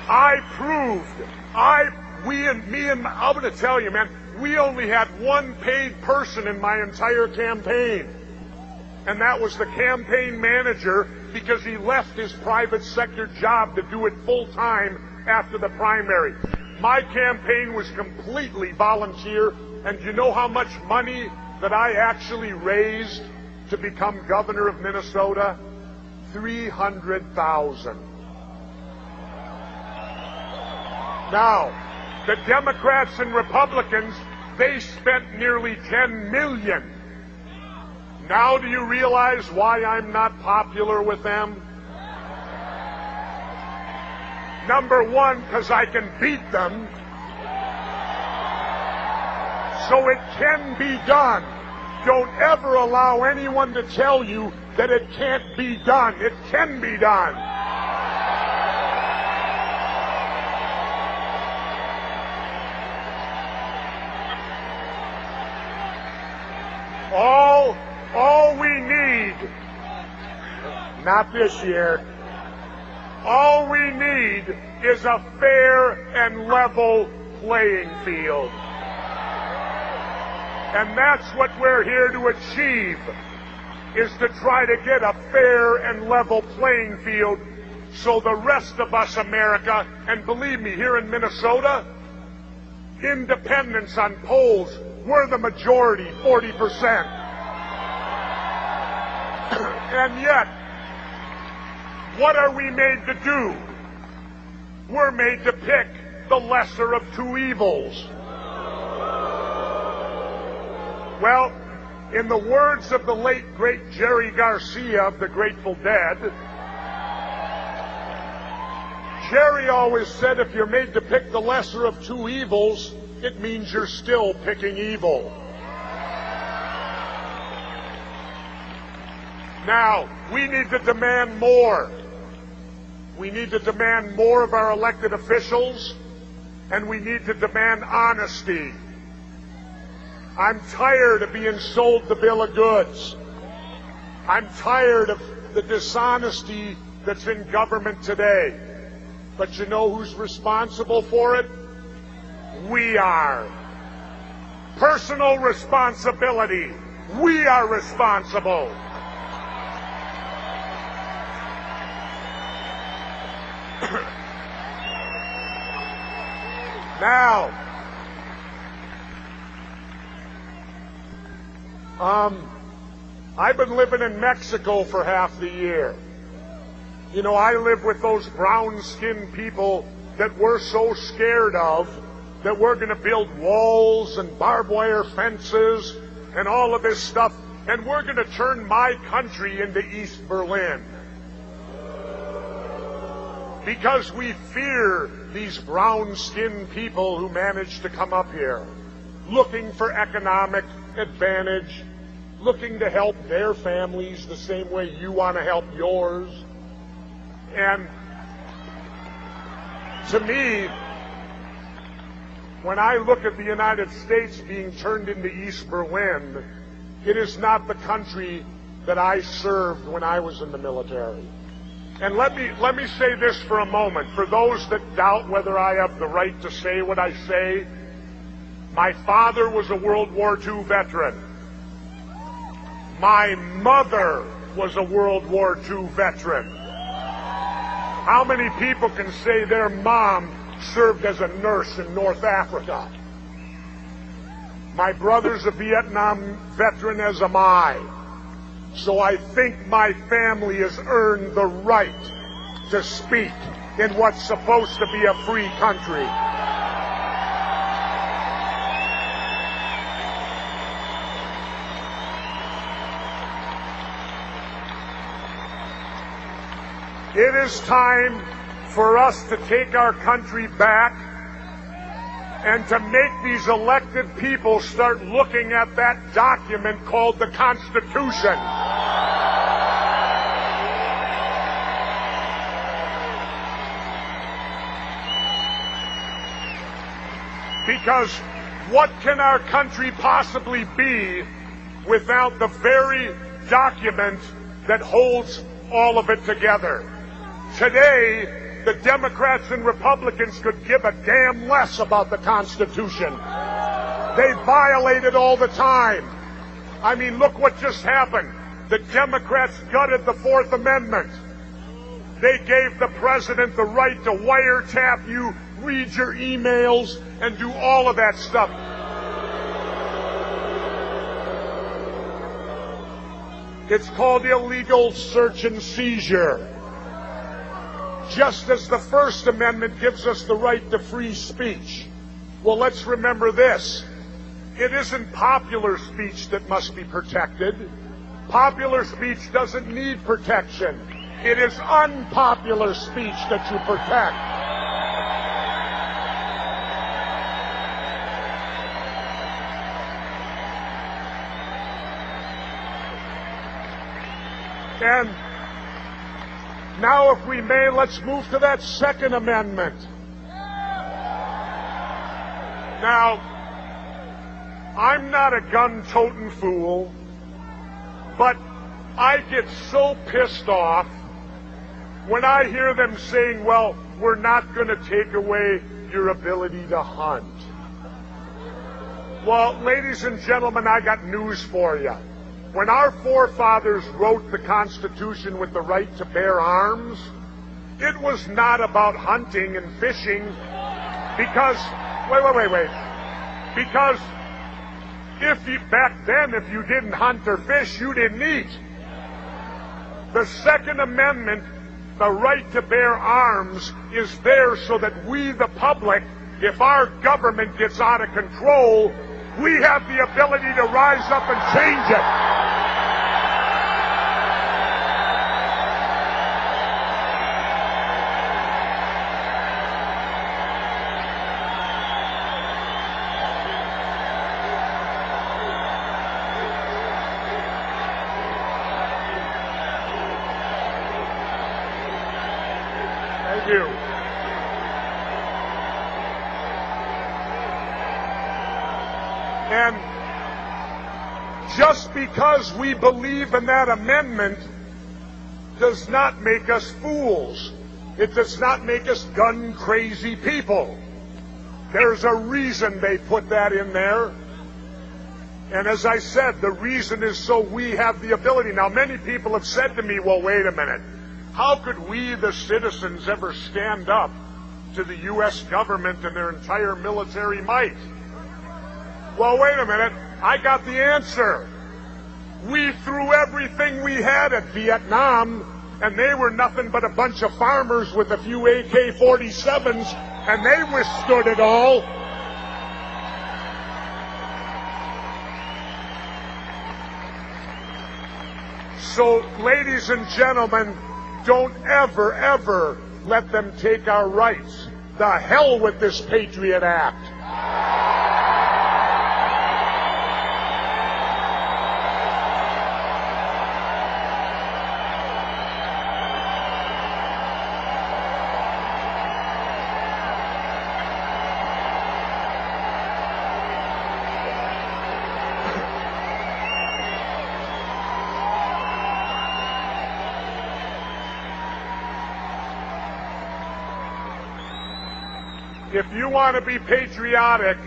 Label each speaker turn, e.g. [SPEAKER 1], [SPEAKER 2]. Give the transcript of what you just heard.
[SPEAKER 1] I proved, I'm going to tell you, man, we only had one paid person in my entire campaign. And that was the campaign manager, because he left his private sector job to do it full time after the primary. My campaign was completely volunteer, and you know how much money that I actually raised to become governor of Minnesota? $300,000. Now, the Democrats and Republicans, they spent nearly $10 million. Now do you realize why I'm not popular with them? Number one, because I can beat them. So it can be done. Don't ever allow anyone to tell you that it can't be done. It can be done. All we need, not this year, all we need is a fair and level playing field. And that's what we're here to achieve, is to try to get a fair and level playing field so the rest of us, America, and believe me, here in Minnesota, independents on polls, we're the majority, 40%. And yet, what are we made to do? We're made to pick the lesser of two evils. Well, in the words of the late, great Jerry Garcia of the Grateful Dead, Jerry always said if you're made to pick the lesser of two evils, it means you're still picking evil. Now, we need to demand more. We need to demand more of our elected officials, and we need to demand honesty. I'm tired of being sold the bill of goods. I'm tired of the dishonesty that's in government today. But you know who's responsible for it? We are. Personal responsibility. We are responsible. Now, I've been living in Mexico for half the year. You know, I live with those brown-skinned people that we're so scared of that we're going to build walls and barbed wire fences and all of this stuff, and we're going to turn my country into East Berlin. Because we fear these brown-skinned people who manage to come up here, looking for economic advantage, looking to help their families the same way you want to help yours. And to me, when I look at the United States being turned into East Berlin, it is not the country that I served when I was in the military. And let me say this for a moment. For those that doubt whether I have the right to say what I say, my father was a World War II veteran. My mother was a World War II veteran. How many people can say their mom served as a nurse in North Africa? My brother's a Vietnam veteran, as am I. So I think my family has earned the right to speak in what's supposed to be a free country. It is time for us to take our country back and to make these elected people start looking at that document called the Constitution. Because what can our country possibly be without the very document that holds all of it together? Today, the Democrats and Republicans could give a damn less about the Constitution. They violate it all the time. I mean, look what just happened. The Democrats gutted the Fourth Amendment. They gave the president the right to wiretap you, read your emails, and do all of that stuff. It's called illegal search and seizure. Just as the First Amendment gives us the right to free speech. Well, let's remember this. It isn't popular speech that must be protected. Popular speech doesn't need protection. It is unpopular speech that you protect. And now, if we may, let's move to that Second Amendment. Now, I'm not a gun-toting fool, but I get so pissed off when I hear them saying, well, we're not going to take away your ability to hunt. Well, ladies and gentlemen, I got news for you. When our forefathers wrote the Constitution with the right to bear arms, it was not about hunting and fishing because, wait. Because back then, if you didn't hunt or fish, you didn't eat. The Second Amendment, the right to bear arms, is there so that we, the public, if our government gets out of control, we have the ability to rise up and change it. Thank you. And just because we believe in that amendment does not make us fools. It does not make us gun-crazy people. There's a reason they put that in there. And as I said, the reason is so we have the ability. Now, many people have said to me, well, wait a minute. How could we, the citizens, ever stand up to the U.S. government and their entire military might? Well, wait a minute. I got the answer. We threw everything we had at Vietnam, and they were nothing but a bunch of farmers with a few AK-47s, and they withstood it all. So, ladies and gentlemen, don't ever, ever let them take our rights. The hell with this Patriot Act. If you want to be patriotic,